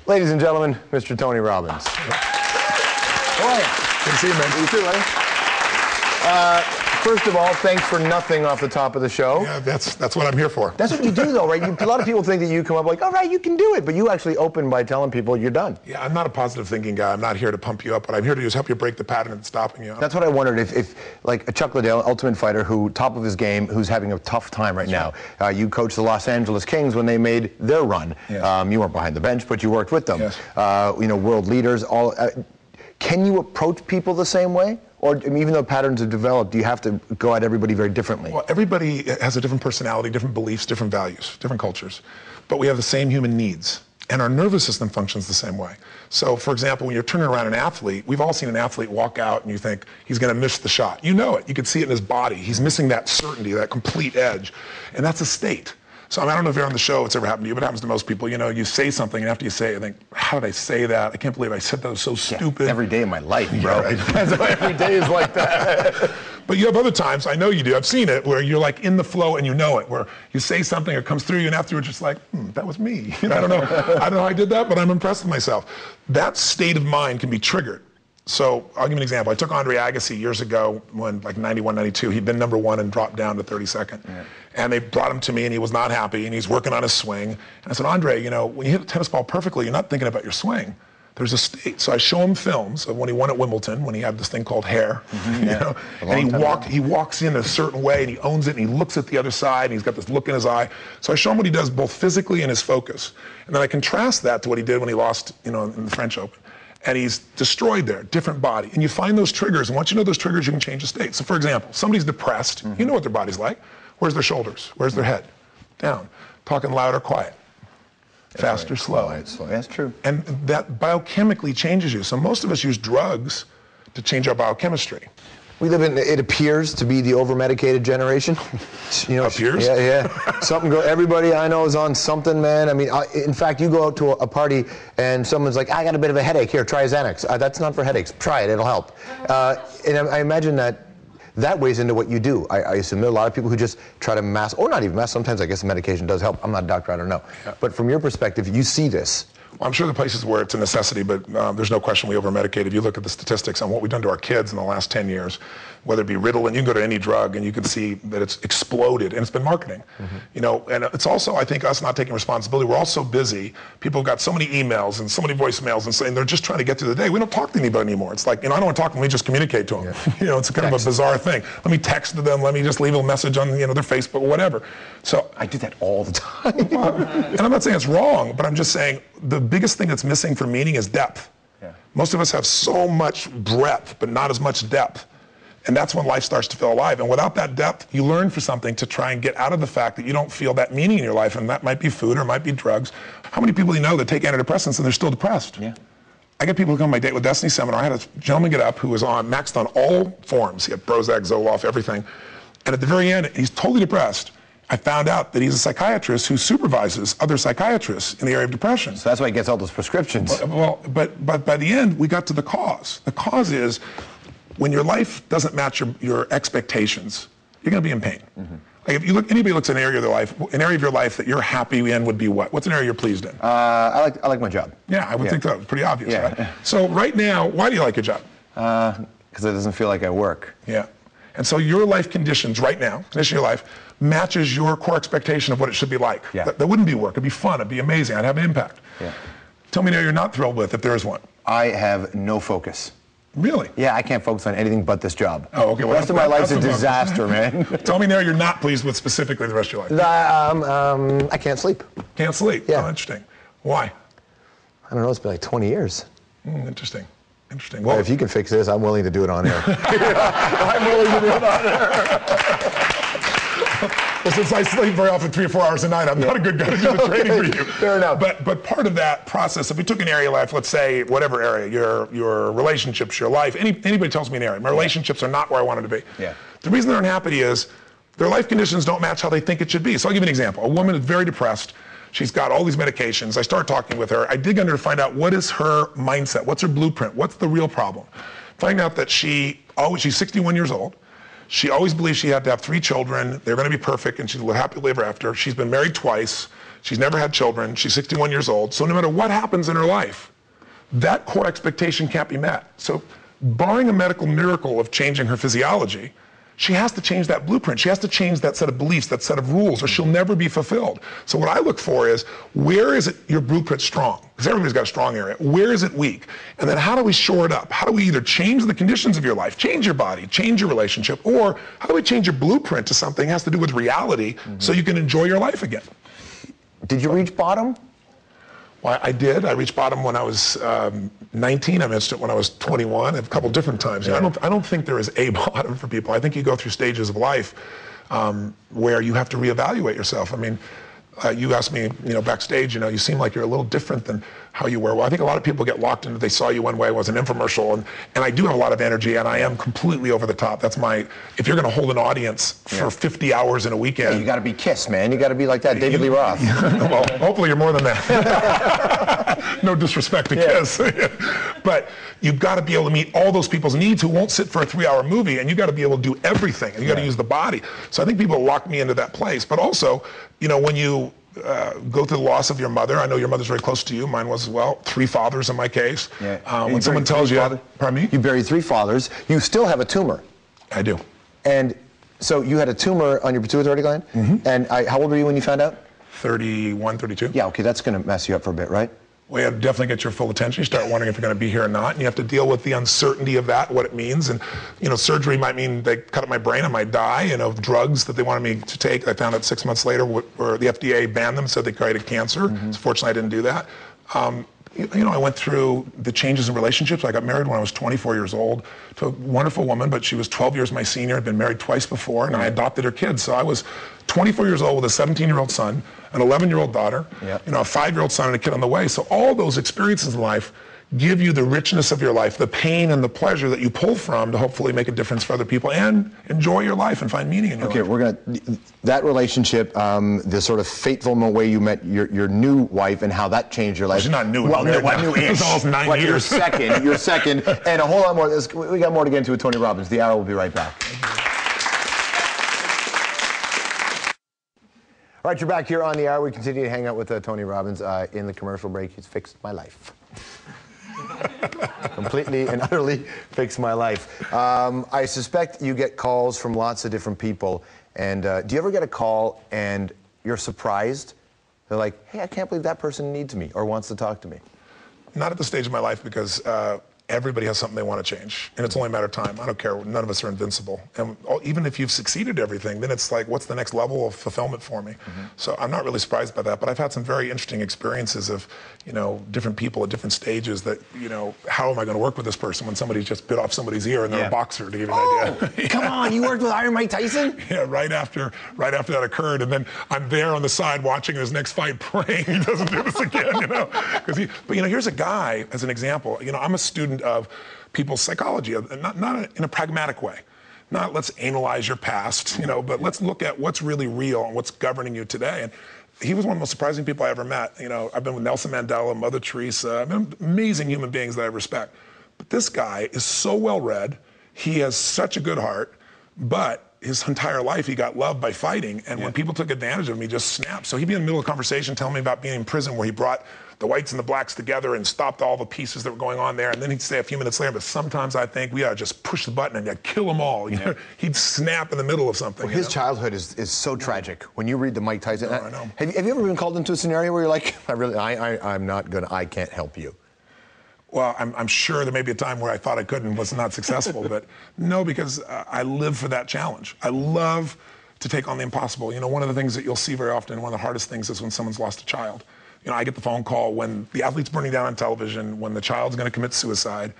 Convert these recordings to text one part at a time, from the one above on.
Ladies and gentlemen, Mr. Tony Robbins. How are you? Good to see you, man. You too, buddy. First of all, thanks for nothing off the top of the show. Yeah, that's what I'm here for. That's what you do, though, right? A lot of people think that you come up like, all right, you can do it, but you actually open by telling people you're done. Yeah, I'm not a positive thinking guy. I'm not here to pump you up. What I'm here to do is help you break the pattern that's stopping you. That's what I wondered, if like a Chuck Liddell, Ultimate Fighter, who top of his game, who's having a tough time right now. You coached the Los Angeles Kings when they made their run. Yes. You weren't behind the bench, but you worked with them. Yes. World leaders. Can you approach people the same way? Or even though patterns have developed, do you have to go at everybody very differently? Well, everybody has a different personality, different beliefs, different values, different cultures. But we have the same human needs. And our nervous system functions the same way. So, for example, when you're turning around an athlete, we've all seen an athlete walk out and you think he's going to miss the shot. You know it. You can see it in his body. He's missing that certainty, that complete edge. And that's a state. So I don't know if you're on the show, it's ever happened to you, but it happens to most people. You know, you say something, and after you say it, you think, how did I say that? I can't believe I said that. It was so stupid. Every day of my life, bro. Yeah, right. So every day is like that. But you have other times, I know you do, I've seen it, where you're like in the flow and you know it, where you say something, it comes through you, and afterwards it's like, that was me. I don't know how I did that, but I'm impressed with myself. That state of mind can be triggered. So I'll give you an example. I took Andre Agassi years ago when, like 91, 92, he'd been #1 and dropped down to 32nd. Yeah. And they brought him to me and he was not happy and he's working on his swing. And I said, Andre, when you hit a tennis ball perfectly, you're not thinking about your swing. There's a state. So I show him films of when he won at Wimbledon, when he had this thing called hair, and he walks in a certain way and he owns it and he looks at the other side and he's got this look in his eye. So I show him what he does both physically and his focus. And then I contrast that to what he did when he lost, in the French Open. And he's destroyed there, different body. And you find those triggers, and once you know those triggers, you can change the state. So for example, somebody's depressed, you know what their body's like. Where's their shoulders? Where's their head? Down. Talking loud or quiet? Fast or slow? That's true. And that biochemically changes you. So most of us use drugs to change our biochemistry. We live in, it appears to be the over-medicated generation. Appears? Yeah. Everybody I know is on something, man. I mean, in fact, you go out to a party and someone's like, I got a bit of a headache. Here, try Xanax. That's not for headaches. Try it, it'll help. And I imagine that weighs into what you do. I assume there are a lot of people who just try to mask, or not even mask. Sometimes I guess the medication does help. I'm not a doctor, I don't know. Yeah. But from your perspective, you see this. Well, I'm sure the places where it's a necessity, but there's no question we over-medicate. If you look at the statistics on what we've done to our kids in the last 10 years, whether it be Ritalin, you can go to any drug and you can see that it's exploded, and it's been marketing. And it's also, I think, us not taking responsibility. We're all so busy. People have got so many emails and so many voicemails and saying they're just trying to get through the day. We don't talk to anybody anymore. It's like, I don't want to talk to them, we just communicate to them. Yeah. It's kind of a bizarre thing. Let me text to them, let me just leave a message on their Facebook or whatever. So I do that all the time. And I'm not saying it's wrong, but I'm just saying the biggest thing that's missing for meaning is depth. Yeah. Most of us have so much breadth, but not as much depth. And that's when life starts to feel alive. And without that depth, you learn for something to try and get out of the fact that you don't feel that meaning in your life. And that might be food or it might be drugs. How many people do you know that take antidepressants and they're still depressed? Yeah. I get people who come to my Date with Destiny seminar. I had a gentleman get up who was maxed on all forms. He had Prozac, Zoloft, everything. And at the very end, he's totally depressed. I found out that he's a psychiatrist who supervises other psychiatrists in the area of depression. So that's why he gets all those prescriptions. But by the end, we got to the cause. The cause is when your life doesn't match your expectations, you're going to be in pain. Like if you look, anybody looks at an area of their life, an area of your life that you're happy in would be what? What's an area you're pleased in? I like my job. Yeah, I would think that was pretty obvious, right? So right now, why do you like your job? Because it doesn't feel like I work. Yeah. And so your life conditions right now, condition of your life, matches your core expectation of what it should be like. Yeah. That wouldn't be work. It'd be fun. It'd be amazing. I'd have an impact. Yeah. Tell me now you're not thrilled with, if there is one. I have no focus. Really? Yeah, I can't focus on anything but this job. Oh, okay. Well, the rest of my life's a disaster, man. Tell me now you're not pleased with specifically the rest of your life. I can't sleep. Can't sleep? Yeah. Oh, interesting. Why? I don't know. It's been like 20 years. Interesting. Interesting. Well, if you can fix this, I'm willing to do it on air. I'm willing to do it on air. Well, since I sleep very often 3 or 4 hours a night, I'm not a good guy to do the training for you. Fair enough. But part of that process, if we took an area of life, let's say whatever area, your relationships, your life, anybody tells me an area, my relationships are not where I wanted to be. Yeah. The reason they're unhappy is their life conditions don't match how they think it should be. So I'll give you an example. A woman is very depressed. She's got all these medications. I start talking with her. I dig under to find out what is her mindset, what's her blueprint, what's the real problem. Find out that she's 61 years old. She always believed she had to have 3 children. They're going to be perfect, and she'd live happily ever after. She's been married twice. She's never had children. She's 61 years old. So no matter what happens in her life, that core expectation can't be met. So barring a medical miracle of changing her physiology, she has to change that blueprint. She has to change that set of beliefs, that set of rules, or she'll never be fulfilled. So what I look for is, where is it your blueprint strong? Because everybody's got a strong area. Where is it weak? And then how do we shore it up? How do we either change the conditions of your life, change your body, change your relationship, or how do we change your blueprint to something that has to do with reality so you can enjoy your life again? Did you reach bottom? Well, I did. I reached bottom when I was 19. I missed it when I was 21, a couple different times. Yeah. I don't think there is a bottom for people. I think you go through stages of life where you have to reevaluate yourself. I mean, you asked me, backstage, you seem like you're a little different than how you were. Well, I think a lot of people get locked into, they saw you one way, it was an infomercial, and I do have a lot of energy, and I am completely over the top. That's if you're going to hold an audience for 50 hours in a weekend. Yeah, you got to be Kiss, man. You got to be like that David Lee Roth. Well, hopefully you're more than that. No disrespect to Kiss. But you've got to be able to meet all those people's needs who won't sit for a 3-hour movie, and you got to be able to do everything, and you got to use the body. So I think people lock me into that place. But also, when you go through the loss of your mother, I know your mother's very close to you, mine was as well, 3 fathers in my case. Yeah. When someone tells you, pardon me? You buried 3 fathers, you still have a tumor. I do. And so you had a tumor on your pituitary gland, and how old were you when you found out? 31, 32. Yeah, okay, that's going to mess you up for a bit, right? Well, you definitely get your full attention. You start wondering if you're going to be here or not, and you have to deal with the uncertainty of that, what it means. And, surgery might mean they cut up my brain, I might die. Drugs that they wanted me to take, I found out 6 months later where the FDA banned them, said they created cancer. So fortunately, I didn't do that. I went through the changes in relationships. I got married when I was 24 years old to a wonderful woman, but she was 12 years my senior, had been married twice before, and I adopted her kids. So I was 24 years old with a 17-year-old son, an 11-year-old daughter, a 5-year-old son, and a kid on the way. So all those experiences in life give you the richness of your life, the pain and the pleasure that you pull from to hopefully make a difference for other people and enjoy your life and find meaning in your life. Okay, that relationship, the sort of fateful way you met your new wife and how that changed your life. She's not new. Well, new-ish. It was almost 9 years. Your second, and a whole lot more. We got more to get into with Tony Robbins. The Hour will be right back. All right, you're back here on The Hour. We continue to hang out with Tony Robbins. In the commercial break, he's fixed my life. Completely and utterly fixed my life. I suspect you get calls from lots of different people. And do you ever get a call and you're surprised? They're like, hey, I can't believe that person needs me or wants to talk to me. Not at this stage of my life, because everybody has something they want to change, and it's only a matter of time. I don't care. None of us are invincible. And even if you've succeeded at everything, then it's like, what's the next level of fulfillment for me? So I'm not really surprised by that, but I've had some very interesting experiences of, different people at different stages that, how am I going to work with this person when somebody's just bit off somebody's ear and they're a boxer, to give you an idea. Come on, you worked with Iron Mike Tyson? Yeah, right after that occurred, and then I'm there on the side watching his next fight, praying he doesn't do this again, But here's a guy, as an example, I'm a student of people's psychology, not in a pragmatic way. Not let's analyze your past, but let's look at what's really real and what's governing you today. And he was one of the most surprising people I ever met. I've been with Nelson Mandela, Mother Teresa, amazing human beings that I respect. But this guy is so well-read. He has such a good heart, but his entire life he got loved by fighting, and when people took advantage of him, he just snapped. So he'd be in the middle of a conversation telling me about being in prison where he brought the whites and the blacks together and stopped all the pieces that were going on there, and then he'd say a few minutes later, but sometimes I think we ought to just push the button and kill them all. He'd snap in the middle of something. Well, his childhood is so tragic. When you read the Mike Tyson, I know. Have you ever been called into a scenario where you're like, I can't help you? Well, I'm sure there may be a time where I thought I could and was not successful, but no, because I live for that challenge. I love to take on the impossible. One of the things that you'll see very often, one of the hardest things, is when someone's lost a child. I get the phone call when the athlete's burning down on television, when the child's going to commit suicide,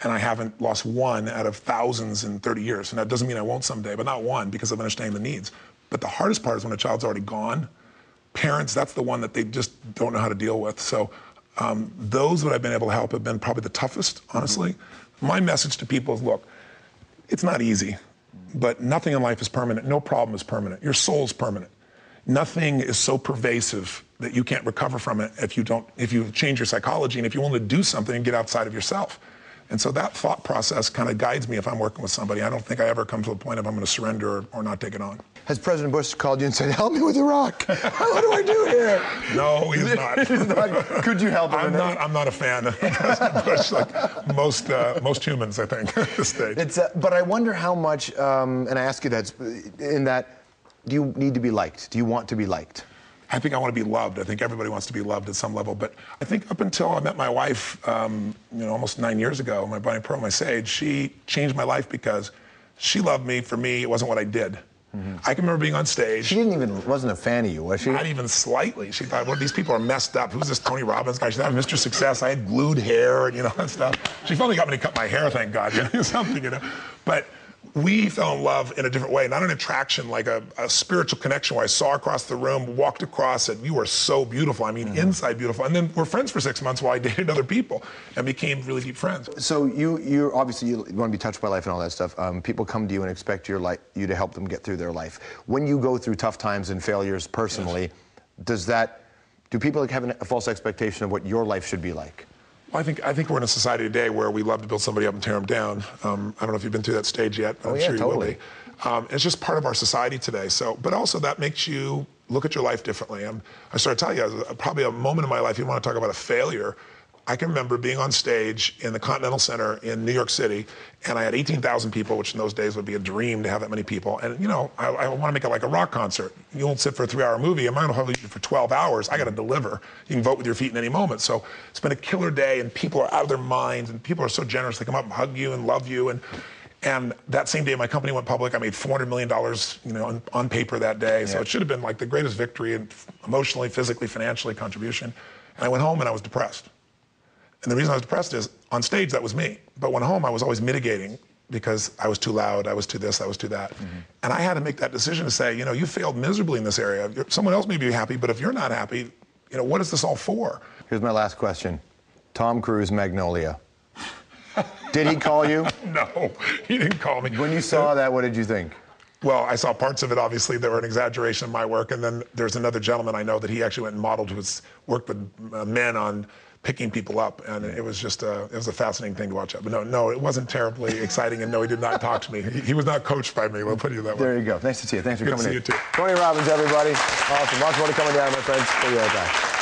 and I haven't lost one out of thousands in 30 years. And that doesn't mean I won't someday, but not one, because of understanding the needs. But the hardest part is when a child's already gone. Parents, that's the one that they just don't know how to deal with. So those that I've been able to help have been probably the toughest, honestly. My message to people is, look, it's not easy, but nothing in life is permanent. No problem is permanent. Your soul's permanent. Nothing is so pervasive that you can't recover from it if you change your psychology and if you're willing to do something and get outside of yourself. And so that thought process kind of guides me if I'm working with somebody. I don't think I ever come to a point of I'm going to surrender or not take it on. Has President Bush called you and said, help me with Iraq? What do I do here? No, he's not. He's not. Could you help him? I'm not a fan of President Bush, like most humans, I think, at this stage. But I wonder how much, and I ask you that, in that, do you need to be liked? Do you want to be liked? I think I want to be loved. I think everybody wants to be loved at some level. But I think up until I met my wife, almost 9 years ago, my buddy Pearl, my sage, she changed my life because she loved me. For me, it wasn't what I did. Mm-hmm. I can remember being on stage. She wasn't a fan of you, was she? Not even slightly. She thought, well, these people are messed up. Who's this Tony Robbins guy? She thought, Mr. Success. I had glued hair and, that stuff. She finally got me to cut my hair, thank God, something, But we fell in love in a different way, not an attraction, like a spiritual connection where I saw across the room, walked across it, you are so beautiful. I mean, inside beautiful. And then we're friends for 6 months while I dated other people and became really deep friends. So you're obviously, you want to be touched by life and all that stuff. People come to you and expect you to help them get through their life. When you go through tough times and failures personally, yes. Do people have a false expectation of what your life should be like? I think we're in a society today where we love to build somebody up and tear them down. I don't know if you've been through that stage yet, but I'm sure you totally. will be. It's just part of our society today. So, but also that makes you look at your life differently. I started to tell you, probably a moment in my life, you want to talk about a failure. I can remember being on stage in the Continental Center in New York City, and I had 18,000 people, which in those days would be a dream to have that many people. And, I want to make it like a rock concert. You won't sit for a 3-hour movie. I'm not going to hold you for 12 hours. I got to deliver. You can vote with your feet in any moment. So it's been a killer day, and people are out of their minds, and people are so generous. They come up and hug you and love you. And that same day my company went public, I made $400 million, on paper that day. Yeah. So it should have been like the greatest victory, and emotionally, physically, financially, contribution. And I went home and I was depressed. And the reason I was depressed is, on stage, that was me. But when home, I was always mitigating because I was too loud, I was too this, I was too that. Mm-hmm. And I had to make that decision to say, you failed miserably in this area. Someone else may be happy, but if you're not happy, what is this all for? Here's my last question. Tom Cruise, Magnolia. Did he call you? No, he didn't call me. When you saw that, what did you think? Well, I saw parts of it, obviously, that were an exaggeration of my work. And then there's another gentleman I know that he actually went and modeled, who's worked with men on picking people up, and it was just it was a fascinating thing to watch. But no, it wasn't terribly exciting, and no, he did not talk to me. He was not coached by me, we'll put it that way. There you go. Nice to see you. Thanks for coming in. Good to see you, too. Tony Robbins, everybody. Awesome. Lots more to coming down, my friends. See you right back.